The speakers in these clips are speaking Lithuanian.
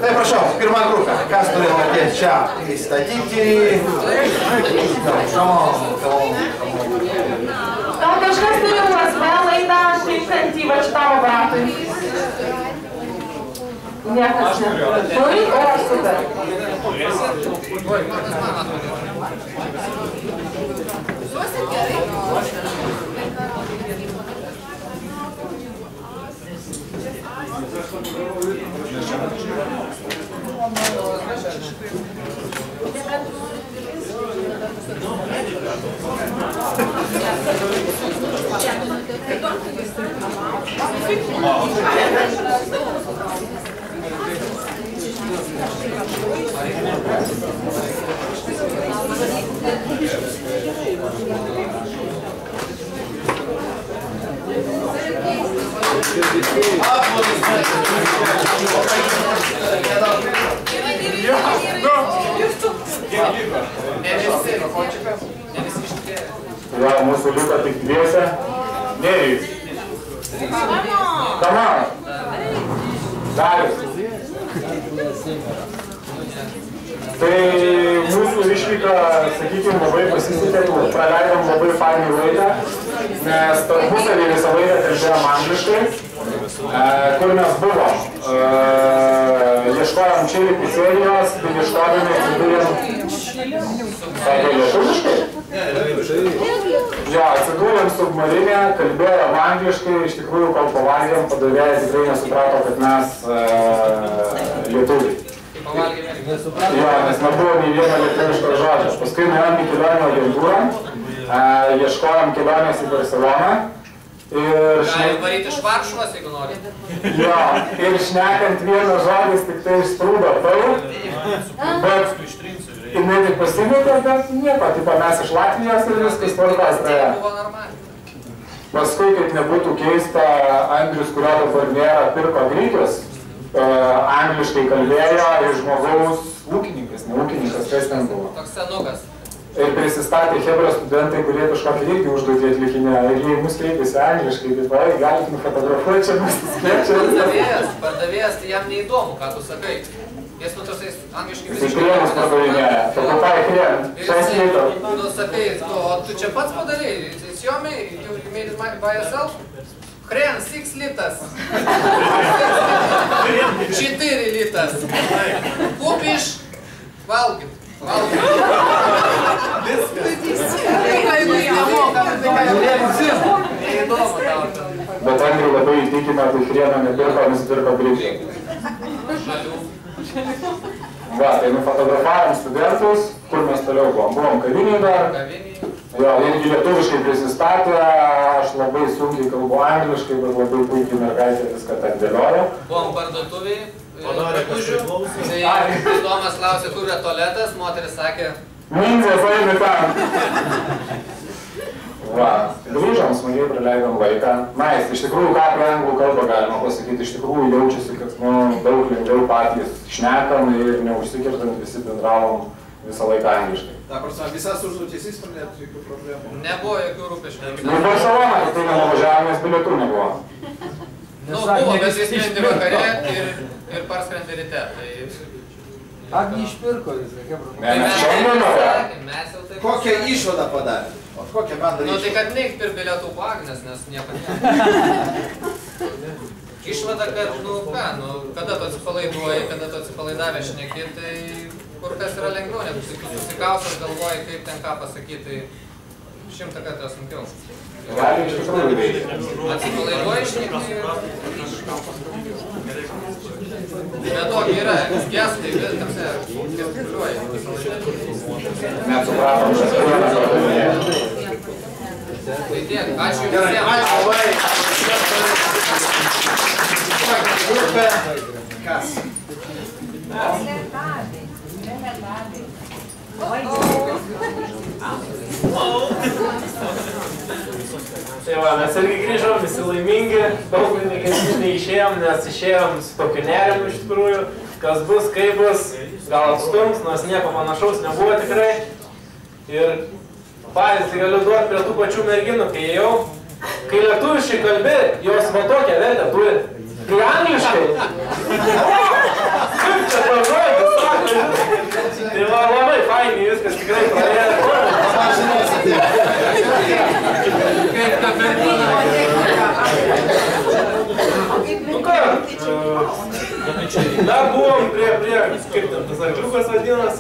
Tai prašau, pirmą grupę. Kas turėtų atėti čia įstatyti? Gal kažkas turi USB laidą tinkantį va šitam aparatui? Niekas ne. Turi? O, super. Ja, mūsų liko tik dviese. Nerijus. Tamara. Darius. Tai mūsų išvyka, sakykime, labai pasisekė, praleidom labai fainį laiką, nes tarpusavį visą laiką kalbėjom angliškai. Kur mes buvom? Ieškojom čili pizzerijos, tai ieškodami atsidūrėm... Lietuviškai? Jo, atsidūrėm submarinę, kalbėjom angliškai, iš tikrųjų, kol pavalgėm, padavėja tikrai nesuprato, kad mes lietuviai. Jo, nes nebuvo nei vieno lietuviško žodžio. Paskui nuėjom į kelionę agentūrą, ieškojom kelionės į Barceloną. Galim varyti iš Varšuvos, jeigu nori. Jo, ir šnekant vieną žodis tik tai išsprūdo tau, bet jinai tik pasimetė, bet nieko, tipo mes iš Latvijos ir viskas tvarkos. Tai buvo normaliai. Paskui, kaip nebūtų keista, Andrius, kurio dabar nėra, pirko grikius, angliškai kalbėjo ir žmogaus ūkininkas, ne ūkininkas, kas ten buvo. Toks senukas. Ir prisistatė Hebra studentai, kurie kažkokį irgi užduotį atlikinę. Ir jie mus kreipėsi angliškai, tai vai, galite nufotografuoti čia, mus skėčia. Pardavėjas, tai jam neįdomu, ką tu sakai. Jis nu tasais angliškai... Jisai krėmus pardavinėja, pakupai krėm, 6 litrų. Nu sakai, o tu čia pats padarei, it's your made, you made it by yourself? Хрен, 6 litas. 4 litas. Kupiš, valgyt. Bet Andrių labai įtikino, tai Hrieną nepirko, nusipirko grįžį. Va, tai nufotografavom studentus, kur mes toliau buvom. Buvom kavinėj dar. Jo, irgi lietuviškai prisistatė, aš labai sunkiai kalbu angliškai, bet labai puikiai mergaitė viską ten dėliojo. Buvom parduotuviai. Tai Tomas klausė, kur yra tualetas, moteris sakė... Minzės, eina ten. Va, grįžom, smagiai praleidom laiką. Nice, iš tikrųjų, ką apie anglų kalbą galima pasakyti, iš tikrųjų jaučiasi, kad daug lengviau patys šnekam ir neužsikirtant visi bendravom visą laiką angliškai. Ta prasme, visas užduotys įsprendėt, jokių problemų? Nebuvo jokių rūpesčių. Nu, Barcelona, tai nenuvažiavom, nes bilietų nebuvo. Nu, buvo, bet jis skrendi vakare ir parskrendi ryte. Agnį išpirko jis, kokia Mes jau taip... Kokią išvadą padarė? O kokią bendrą išvadą? Nu, tai kad neik pirk bilietų po Agnės, nes nieko ne. Išvada, kad, nu, ką, nu, kada tu atsipalaiduoji, kada tu atsipalaidavę šneki, tai kur kas yra lengviau, negu susikausas galvoji, kaip ten ką pasakyti, tai 100 kartų sunkiau. Gali iš tikrųjų veikti. Atsipalaiduoji šneki. Bet tokia yra, gestai, gestikuliuoja. Net supratom, kad vienas pardavinėja. Tai tiek, ačiū jums. Gerai, ačiū labai. Grupė. Kas? Tai va, mes irgi grįžom, visi laimingi, daug neišėjom, nes išėjom su tokiu nerimu iš tikrųjų, kas bus, kaip bus, gal atstums, nors nieko panašaus nebuvo tikrai. Ir pavyzdį galiu duoti prie tų pačių merginų, kai ėjau, kai lietuviškai kalbi, jos va tokią vertę turi. Kai angliškai, kaip čia Dar buvom prie, kaip ten tas arkliukas vadinas,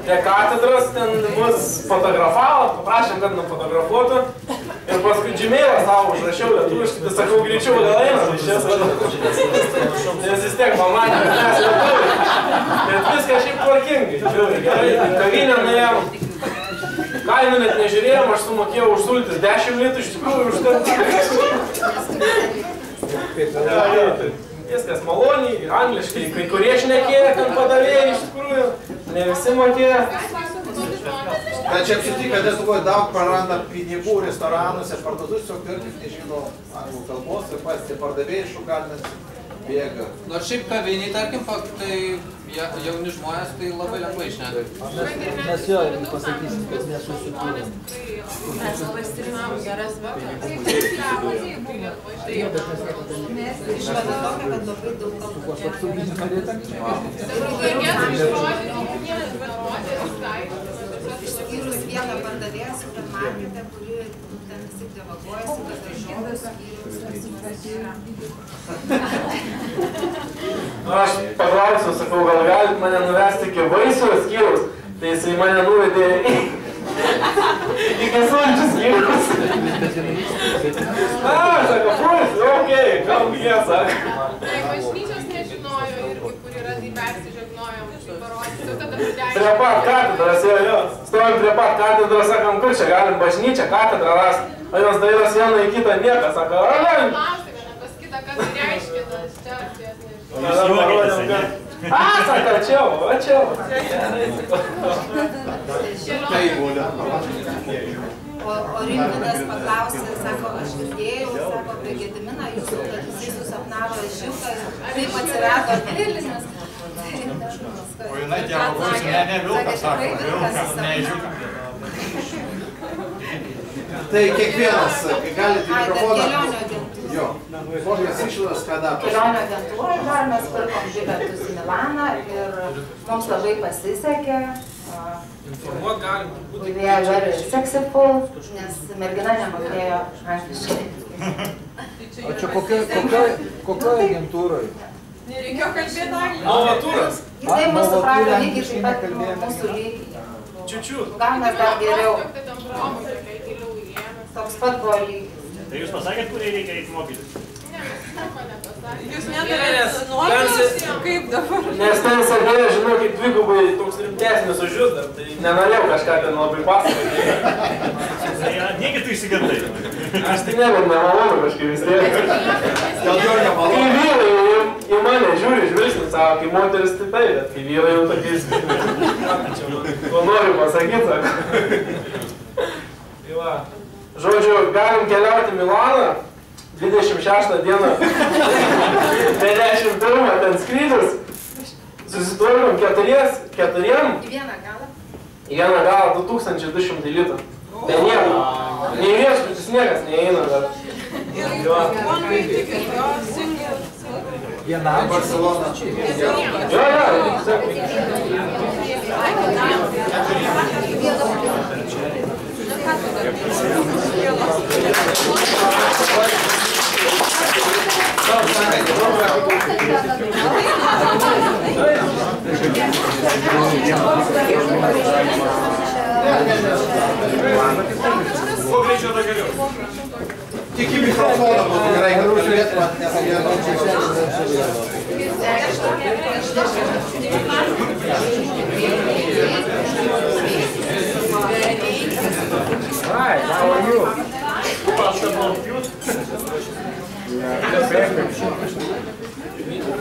prie katedros, ten mus fotografavo, paprašėm, kad nufotografuotų. Ir paskui džimėlą savo užrašiau lietuviškai, tai sakau, greičiau gal einam iš čia savo. Nes vis tiek pamatė, kad mes lietuviai. Bet viską šiaip tvarkingai, žiūrėjau, gerai, kavinę nuėjom. Kainų net nežiūrėjom, aš sumokėjau už sultis 10 litų, iš tikrųjų už kartą. Viskas maloniai, angliškai, kai kurie šnekėjo, ten padavėjai iš tikrųjų, ne visi mokėjo. Bet čia apsitik, kad Lietuvoje daug praranda pinigų restoranuose, parduotuvėse, kartais nežino anglų kalbos ir pats tie pardavėjai šukalinasi bėga. Nors šiaip kaviniai, tarkim, tai jauni žmonės tai labai lengvai šneka. Mes jo pasakysim, kad nesusikūrėm. Mes labai streamam geras vietas. Išvada tokia, kad labai daug kalbų. Išskyrus vieną pardavėją supermarketę, kuri ten visi devaguojasi, kad daržovės skyrius. Aš paklausiau, sakau, gal galit mane nuvesti iki vaisių skyriaus, tai jisai mane nuvedė iki sulčių skyriaus. Sako, vaisių, okei, gal jie sako. Tai bažnyčios nežinojo irgi, kur yra, tai persižegnojom, parodysiu, tada pridėjau. Prie pat katedros, jo, stovim prie pat katedros, sakom, kur čia galim bažnyčią, katedrą rasti, o jos dairos vieną į kitą nieką, sako, galim. Pas kitą, kas reiškia tas čia, Sako, čia. O Rimvydas paklausė, sako, aš girdėjau, sako, prie Gediminą jūsų, kad jisai susapnavo ežiuką, taip atsirado Vilinis. O jinai tėvo klausia, ne vilkas, sako, vilkas, ne ežiukas. Tai kiekvienas, kai galite mikrofoną... Jo, kokias išlaidas kada? Kelionio agentūrai dar mes pirkom bilietus į Milaną ir mums labai pasisekė. Informuot galim. We are very successful, nes mergina nemokėjo angliškai. O čia kokioj agentūroj? Nereikėjo kalbėti angliškai. Novatūras. Jisai mus suprato lygiai taip pat mūsų lygyje. Čiučiut. Gal mes dar geriau. Toks pat buvo lygis. Tai jūs pasakėt, kur reikia eiti mokytis? Jūs nedarėt nuomonės, kaip dabar? Nes ten Sergėja, žinokit, dvigubai toks rimtesnis už jūs dar, tai nenorėjau kažką ten labai pasakoti. Tai negi tu išsigandai? Aš tai nebent nemalonu kažkaip vis tiek. Dėl jo nemalonu. Kai vyrai į mane žiūri žvilgsnį savo, kai moteris tai taip, bet kai vyrai jau tokiais... Ko noriu pasakyti, sako. Tai va. Žodžiu, galim keliauti Milaną, 26 dieną, 51 ten skrydis, susitvarkom keturiem. Į vieną galą? Į vieną galą 2200 litų. Tai nieko. Nei viešbutis niekas neįeina dar. Vienam Barcelona. Jo. Kuo greičiau to geriau? Tik į mikrofoną būtų gerai, kad žiūrėtumėt, Hi, how are you?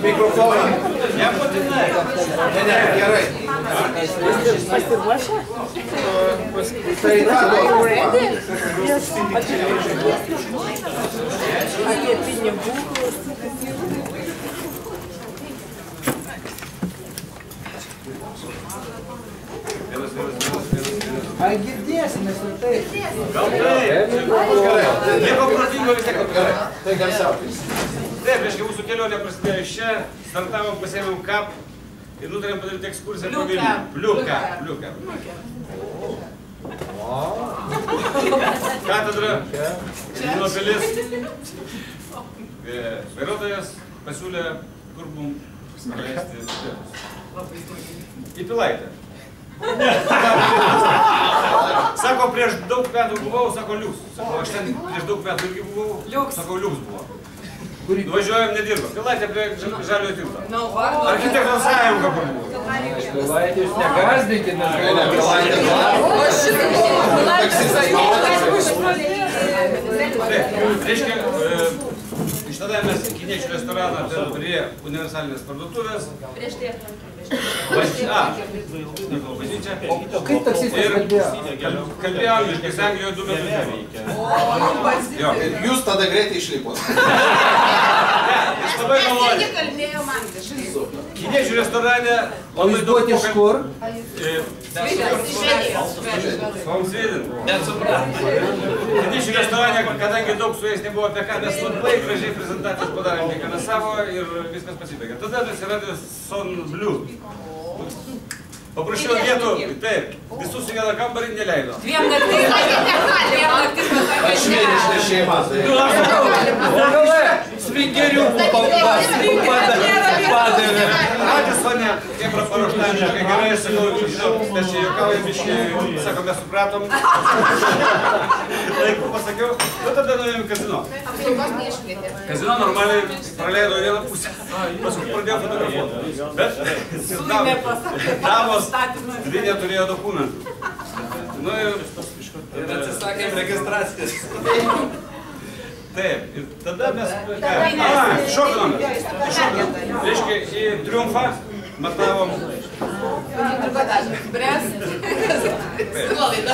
mikrofoną. Nebūtinai. Ne, gerai. Pasiruošę? Tai Apie pinigų. Ar girdėsi, nes ir taip? Gal taip. gerai. Nieko protingo vis tiek Gerai. Tai garsiausiai. Taip, prieš kai mūsų kelionė prasidėjo iš čia, startavom, pasėmėm kap ir nutarėm padaryti ekskursiją po Vilnių. Pliuka. Katedra, Žino pilis. Vairuotojas pasiūlė, kur mum praleisti. Į Pilaitę. Sako, prieš daug metų buvau, sako, liuks. Sako, aš ten prieš daug metų irgi buvau, sako, liuks buvo. Važiuojam, nedirba. Pilaitė prie Žaliojo tilto. Architektų sąjunga kur buvo. Pilaitė, jūs negardinkit, nes reiškia, iš tada mes kiniečių restoraną prie universalinės parduotuvės. Prieš tai. Bažnyčia. O kaip taksistas kalbėjo? Kalbėjo angliškai, Anglijoje 2 metus neveikia. Jūs tada greitai išlipot. Aš labai maloniai. kalbėjom angliškai. Kiniečių restorane O jūs duot iš kur? Sveden. Kiniečių restorane, kadangi daug su jais nebuvo apie ką, mes labai gražiai prezentacijas padarėm kiekvieną savo ir viskas pasibaigė. Tada atsiradė Son Blue. Paprašiau vietų, taip, visus į vieną kambarį neleido. Dviem naktim pasakė. Aš švediška šeima. Svingerių padavė. Radisone, kaip paruošta angliškai gerai, sakau, žinau, mes čia juokaujam, biškai, sako, mes supratom. Laiku pasakiau, bet tada nuėjom į kazino. Aplinkos neiškvietė. Kazino normaliai praleido vieną pusę, paskui pradėjau fotografuoti. Bet damos dvi neturėjo dokumentų. Nu ir atsisakėm registracijos. Taip, ir tada mes... Šokinom. Reiškia, į Triumfą matavom... Brest. Nuolaida.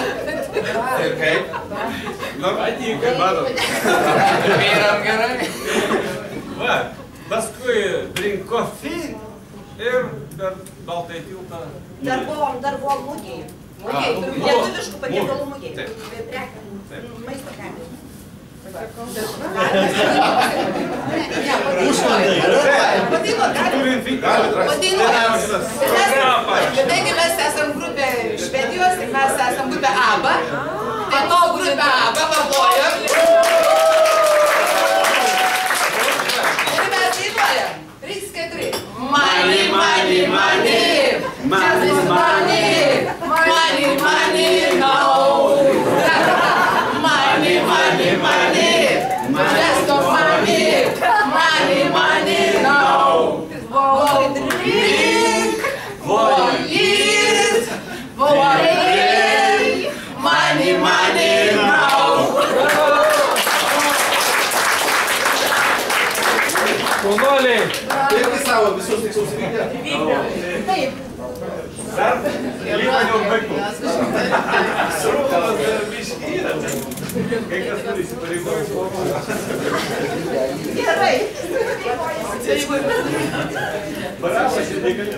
Ir kaip? Nu, kaip matom. Vyram gerai. Va, paskui Drink Coffee ir per Baltąjį tiltą... Dar buvom mugėj. Lietuviškų patiekalų mugėj. Maisto kaimai. Kadangi mes esam grupė Švedijos ir mes esam grupė ABBA, tai to grupė ABBA vartojam. Ir mes dainuojam. 3-4. Money, money, money. Money, money. Money, money, no. Money, money, money. Just no money. Money, money, no. We'll drink. We'll eat. We'll drink. Money, money, no. Šaunuoliai. Irgi savo visus tikslus vykdė. Taip. Dar liko neužbaigtų. Srūkalas dar biškį yra. Kai kas turi įsipareigojimus. Gerai. Bravo, šitai galėtų.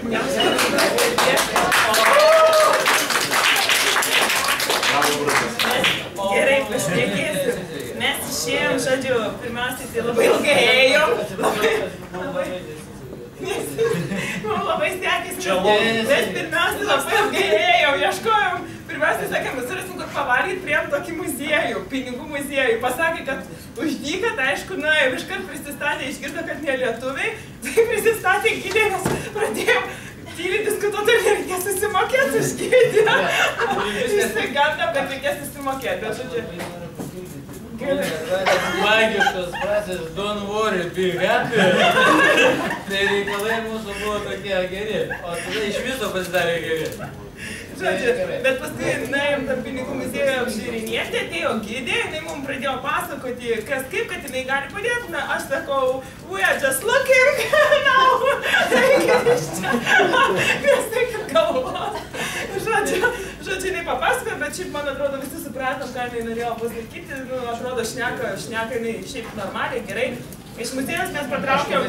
Gerai, pašnekėsim. Mes išėjom, žodžiu, pirmiausiai tai labai ilgai ėjom. Mums labai sekėsi. Mes pirmiausiai labai ilgai ėjom, ieškojom. Pirmiausiai sakėm, mes turėsim kur pavalgyti, priėm tokį muziejų, pinigų muziejų. Pasakė, kad už dyką, tai aišku, nuėjom, iškart prisistatė, išgirdo, kad ne lietuviai. Tai prisistatė gydė, mes pradėjom tyliai diskutuoti, ar reikės susimokėti už gydę. Išsiganda, bet reikės susimokėti. Bet, žodžiu, Magiškas frazės, don't worry, be happy. Tai reikalai mūsų buvo tokie geri, o tada iš viso pasidarė geri. žodžiu, bet paskui nuėjom tą pinigų muziejų apžiūrinėti, atėjo gidė, jinai mums pradėjo pasakoti, kas kaip, kad jinai gali padėti. Na, aš sakau, we are just looking now. Nes taip galvo. Žodžiu, jinai papasakojo, bet šiaip, man atrodo, visi supratom, ką jinai norėjo pasakyti. Nu, atrodo, šneka jinai šiaip normaliai, gerai. Iš muziejus mes patraukėm.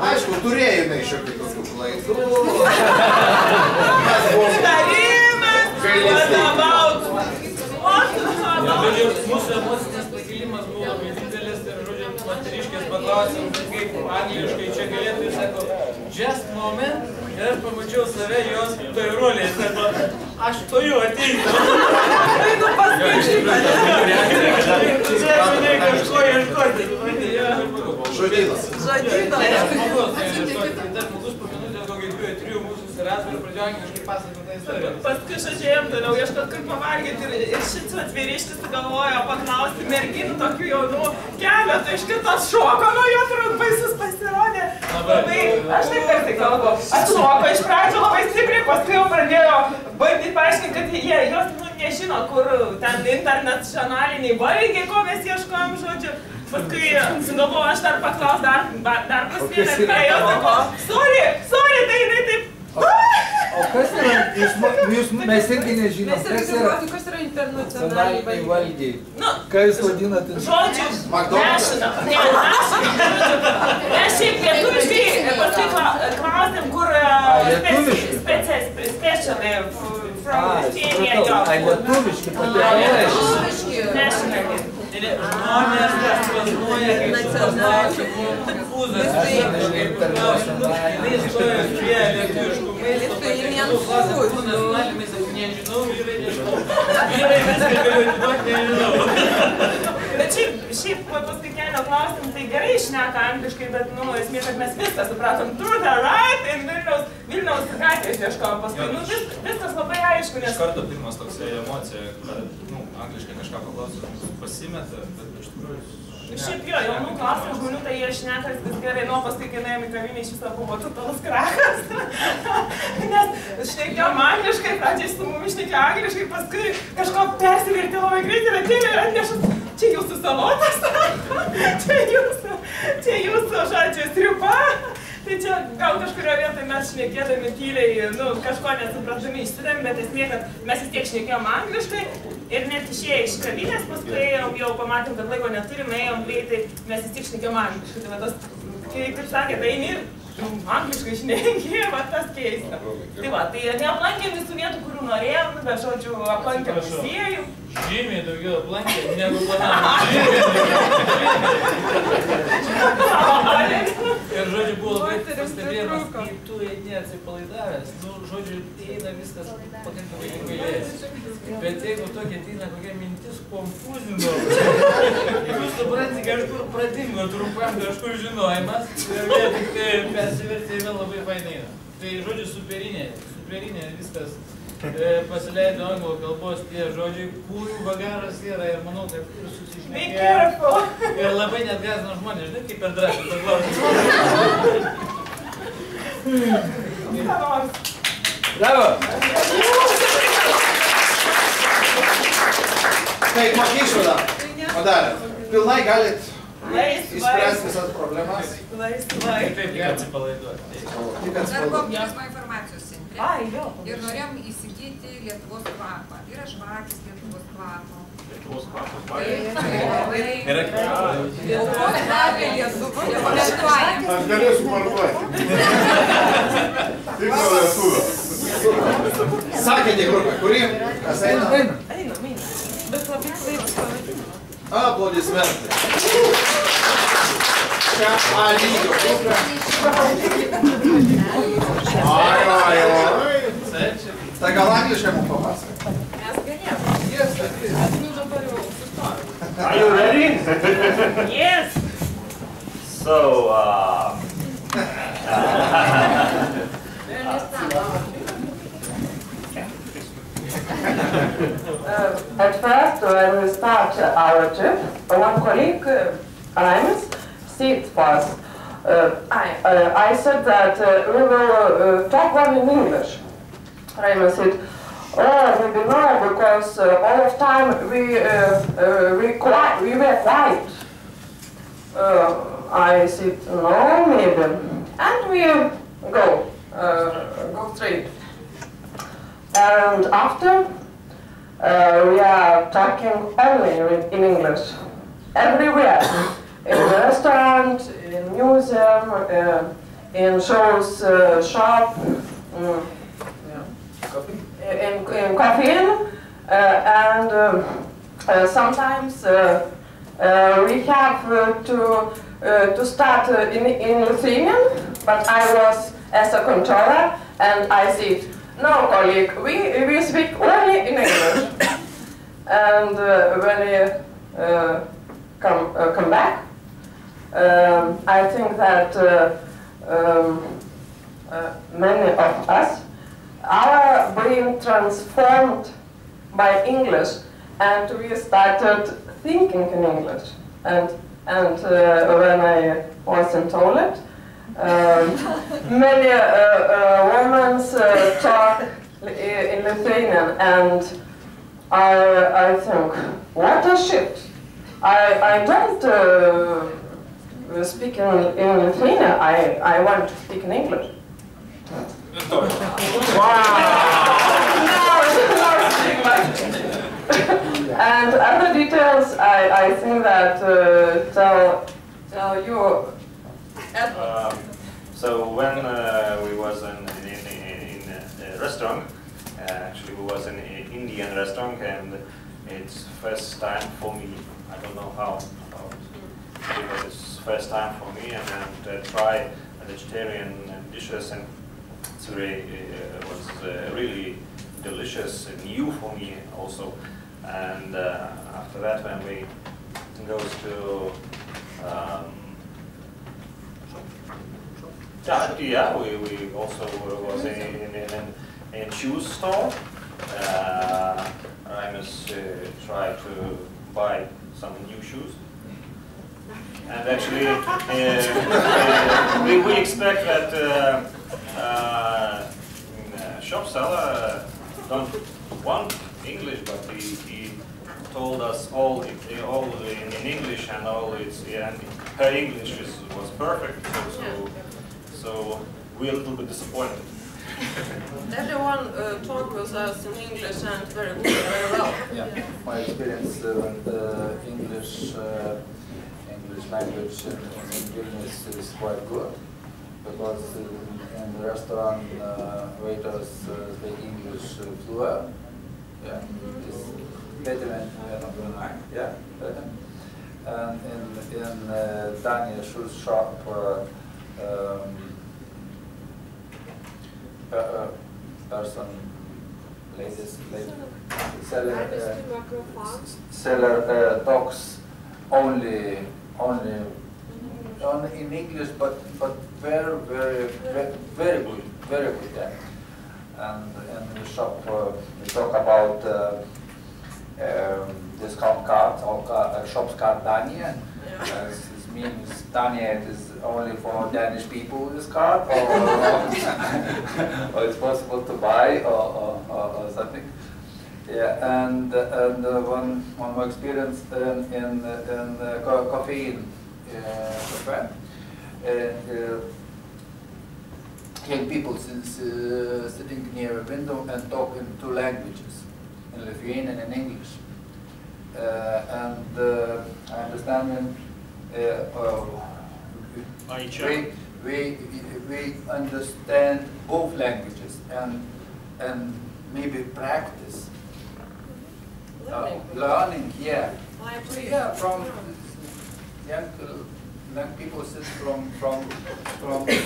Aišku, turėjo jinai šiokių tokių klaidų. Tarimas, what about? Mūsų emocinis pakilimas buvo labai didelis ir, žodžiu, moteriškės paklausėm, kaip angliškai čia galėtų ir sako, just moment, ir aš pamačiau save jos vairuoliai, sako, aš tuoju ateinu. Einu paskaičiu, Čia, žinai, kažko ieškoti. Žodynas. Paskui žodžiajam toliau ieškot, kaip pavalgyti ir šits atvirištis sugalvojo paklausti merginų tokių jaunų keletą iš kitos šoko, nuo jo turbūt baisus pasirodė. Labai, aš taip kartai kalbu, atšoko iš pradžio labai stipriai, paskui jau pradėjo bandyti paaiškinti, kad jie jos nežino, kur ten internacionaliniai valgiai, ko mes ieškojom, žodžiu. Paskui sugalvoju, aš dar paklaus, dar pasvėlė, ką jos sako, sorry, tai jinai taip. O kas yra, mes irgi nežinom, kas yra internacionaliniai valgiai? Ką jūs vadinate? Žodžiu, nežinau, mes šiaip lietuviškai paskui klausėm, kur specialiai from Lithuania jo. Lietuviški patiekalai. Nežinau. Žmonės transplanuoja kaip nacionalinį konfūzas. Jis stoja prie lietuviškų maisto, nacionaliniai sako, nežinau, vyrai nežinau. Vyrai viską galiu atiduoti, nežinau. Bet šiaip paskui kelio klausim, tai gerai šneka angliškai, bet, esmė, kad mes viską supratom. To the right, in Vilniaus gatvės ieškojom paskui. Viskas labai aišku, nes... Iš karto pirmas toksai emocija, kad, angliškai kažką paklausiu, pasimeta, bet iš tikrųjų... Šiaip jo, jaunų klausimų žmonių, tai jie šneka viskas gerai, paskui, kai nuėjom į kavinę, iš viso buvo totalus krachas. Nes šnekėjom angliškai, pradžiai su mumis šnekėjo angliškai, paskui kažko persivertė labai greitai ir atėjo ir atnešas, čia jūsų salotas, čia jūsų, žodžiu, striupa. Tai čia gal kažkurio vietoje mes šnekėdami tyliai, kažko nesupratdami išsidėm, bet esmė, kad mes vis tiek šnekėjom angliškai ir net išėję iš kavinės, paskui ėjom, jau pamatėm, kad laiko neturim, ėjom greitai, mes vis tiek šnekėjom angliškai. Tai va tas, kaip sakė, tai eini ir angliškai šnekė, va tas keista. Tai va, tai neaplankėm visų vietų, kurių norėjom, bet žodžiu, aplankėm muziejų. Žymiai daugiau aplankė negu planavom. Ir žodžiu, buvo labai pastebėjimas, kai tu eini atsipalaidavęs, žodžiu, eina viskas pakankamai lengvai lėsi. Bet jeigu tokia ateina kokia mintis konfūzino, jūs suprantate, kažkur pradingo trumpam kažkur žinojimas, ir jie tik tai persivertė vėl labai fainai. Tai žodžiu, superinė viskas. Pasileido anglų kalbos tie žodžiai, kurių bagaras yra ir manau, kad susišnekėjo. Ir labai net gąsdina žmonės, žinai, kaip per drąsiai paklausti. Bravo! Taip, išvada. Padarė. Pilnai galit išspręsti visas problemas. Laisvai. Taip, tik atsipalaiduoti. Dar buvo turizmo informacijos centre ir norėjom įsigyti Lietuvos kvapą. Yra žvakės Lietuvos kvapo. Lietuvos kvapo. Yra kvapą. Lietuvos kvapė Lietuvoje. Aš galėsiu parduoti. Tik nuo lietuvio. Sakėte grupę, kuri? Kas eina? Eina. Bet labai klaidus. Aplodismentai. Čia A lygio grupė. Tai gal angliškai mums papasakoti? Mes galėjom. Dabar jau sustojom. Are you ready? Yes. So, at first, when we start our trip, one colleague, Raimis, said to us, I said that we will talk one in English. Raimis said, maybe no, because all of time we were quiet. I said, no, maybe. And we go straight. And after, we are talking only in English. Everywhere. In the restaurant, in museum, in shows, shop, in cafe, and sometimes we have to start in Lithuanian, but I was as a controller, and I said, no, colleague, we speak only in English. And when we come back, I think that many of us are being transformed by English, and we started thinking in English. And when I was in toilet, many women talk in Lithuanian, and I think, what a shift! I don't speak in Lithuanian. I want to speak in English. And other details, I think that tell you. So when we was in a restaurant, actually we was in an Indian restaurant, and it's first time for me. I don't know how, because it's first time for me, and try vegetarian dishes, and it's was really delicious and new for me also. And after that, when we goes to yeah, we also was in a shoes store. I must try to buy some new shoes. And actually, we expect that shop seller don't want English, but he told us all in English, and her English was perfect. So we're a little bit disappointed. Everyone talked with us in English and very good, very well. Yeah, my experience with the English language in Vilnius is quite good, because in the restaurant waiters speak English fluent. Yeah, it's better than yeah, better. And in Daniel shoes shop. Person, seller talks only in English, but very good, yeah. And in the shop we talk about discount card or shop's card Dania. This means Dania is only for Danish people, this card, or it's possible to buy or something. Yeah, and one more experience in caffeine cafe. Young people sitting near a window and talk in two languages, in Lithuanian and English. And I understand when we understand both languages and maybe practice learning. Yeah, from young people sit from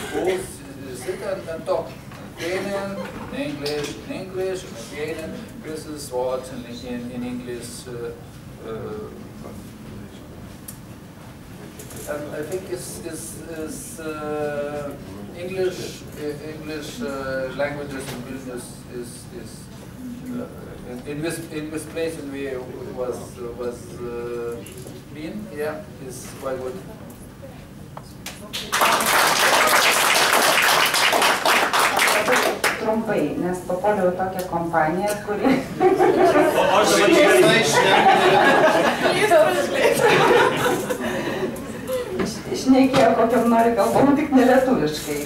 schools, sit and talk Lithuanian, English, Lithuanian. This is what in English. And I think English languages in Vilnius is in this place in we was been, yeah, is quite good. Trumpai, nes papuoliau tokią kompaniją, kuri... Šnekėjo kokiam nori kalbom, tik nelietuviškai.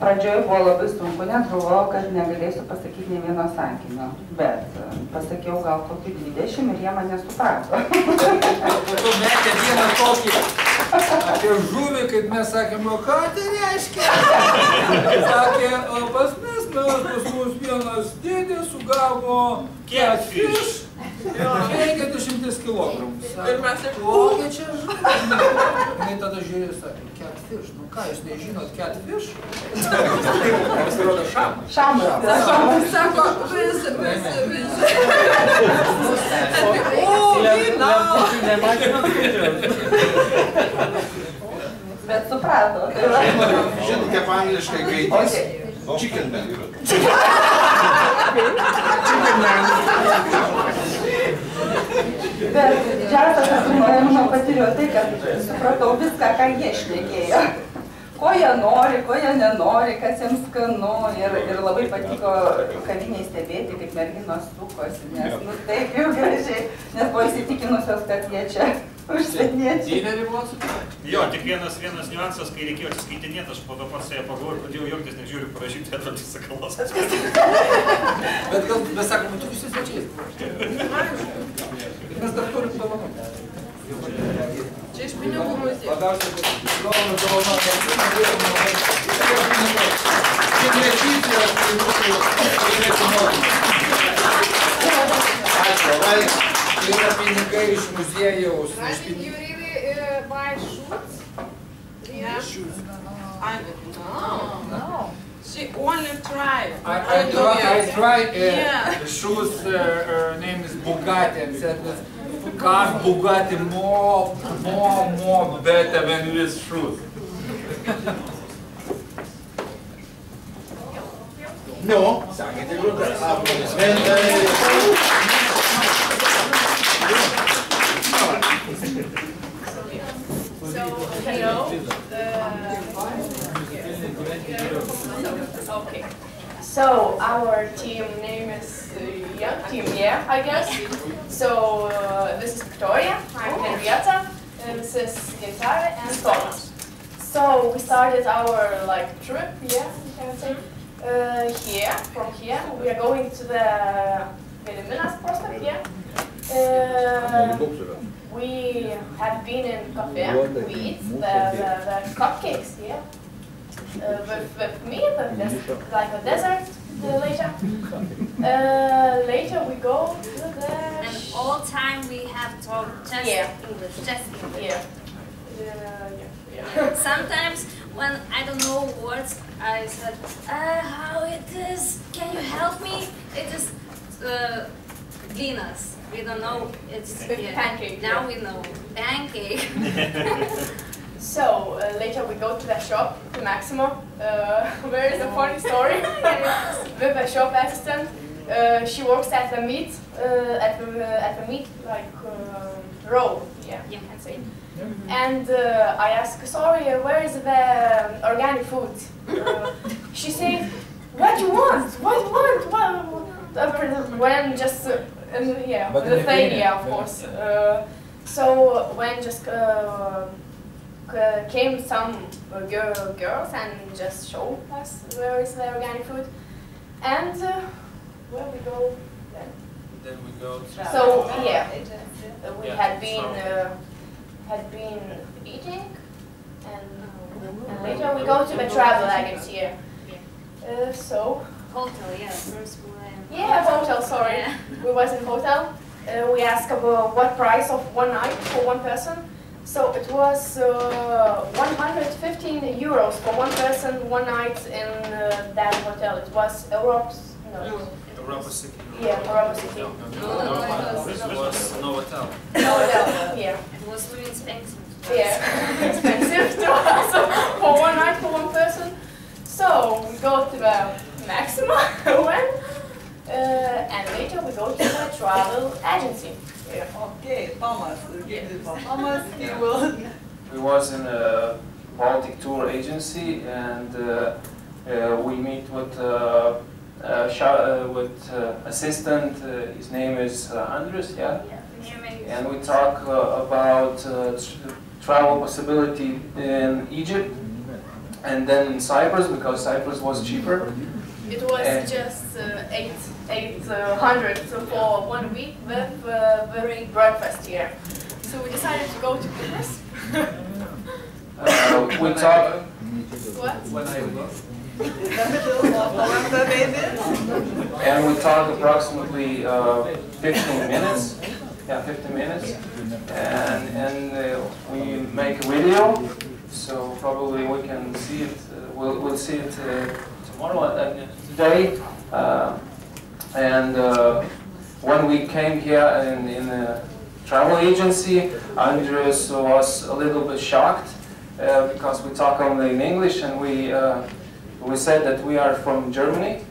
Pradžioje buvo labai sunku, net galvojau, kad negalėsiu pasakyti nė vieno sakinio, bet pasakiau gal kokį 20 ir jie mane suprato. Tu metė vieną tokį apie žuvį, kaip mes sakėm, o ką tai reiškia? Sakė, pas mus vienas dėdė sugavo catfish 50 kilogramų. Ir mes ir kokia čia žuvis. Jinai tada žiūrėjo, sakė, catfish. Nu ką, jūs nežinot catfish? Pasirodo šamas. Šamas. Sako, visi. Bet suprato. Žinot, kaip angliškai gaidys? Chicken man. Bet didžiausias mano patyrėjo tai, kad supratau viską, ką jie šnekėjo. Ko jie nori, ko jie nenori, kas jiems skanu. Ir labai patiko kaviniai stebėti, kaip merginos sukosi, nes nu taip jau gražiai, nes buvo įsitikinusios, kad jie čia užsieniečiai. Dinerį buvo sutikti? Jo, tik vienas niuansas, kai reikėjo atsiskaitinėti, aš po to pats ją pagalvoju ir pradėjau juoktis, nes žiūriu parašyti Edvardas Sakalas. Bet gal, mes sakome, tu visi svečiais. Mes dar turim dovanų. Čia iš pinigų muziejų. Labiausiai, kad dovana. Kaip lėčytės, tai mūsų ačiū, vai, yra pinigai iš muziejaus. I think you really buy shoes? Yeah. Shoes. No. She only tried. I tried shoes, name is Bugatti, and said, car Bugatti more better than this shoes. No, sakėte grūdas. So, hello. Okay. So our team name is Team Yeah, I guess. So this is Victoria, I'm Henrietta, and this is Gintare and Thomas. So we started our trip, yeah, you can say. From here, we are going to the Gediminas prospect, yeah. We have been in cafe, we eat the cupcakes, yeah. With me, like a dessert later. Later we go to the... And all time we have talked just English, just English. Yeah. Sometimes when I don't know words, I said, how it is, can you help me? It is Glinas. We don't know, it's pancake. Now we know, pancake. So later we go to the shop, to Maximo. There is a funny story with a shop assistant. She works at the meat, row. Yeah, you can say. And I ask, sorry, where is the organic food? She said, what do you want? What do you want? When just the thing, yeah, of course. So when just came some girls and just showed us where is the organic food, and where we go then? Then we go to... So yeah, we had been eating, and later we go to the travel agency here. So hotel, yeah, first we were in hotel. Sorry, yeah. We was in hotel. We asked about what price of one night for one person. So it was 115 euros for one person, one night in that hotel. It was Europa City. Yeah, Europa City. No hotel. No hotel, yeah. It was really expensive. Yeah, expensive to us for one night for one person. So we go to the Maxima and later we go to the travel agency. Yeah. Okay, Thomas. Thomas, he will. We was in a Baltic tour agency, and we meet with assistant. His name is Andres. Yeah. And we talk about travel possibility in Egypt, and then in Cyprus, because Cyprus was cheaper. It was just 800 for 1 week with breakfast here. So we decided to go to Cyprus. We talk. What? When I go? And we talked approximately 15 minutes. Yeah, 15 minutes. And we make a video, so probably we can see it. We'll see it tomorrow and today. When we came here in the travel agency, Andres was a little bit shocked because we talk only in English, and we said that we are from Germany.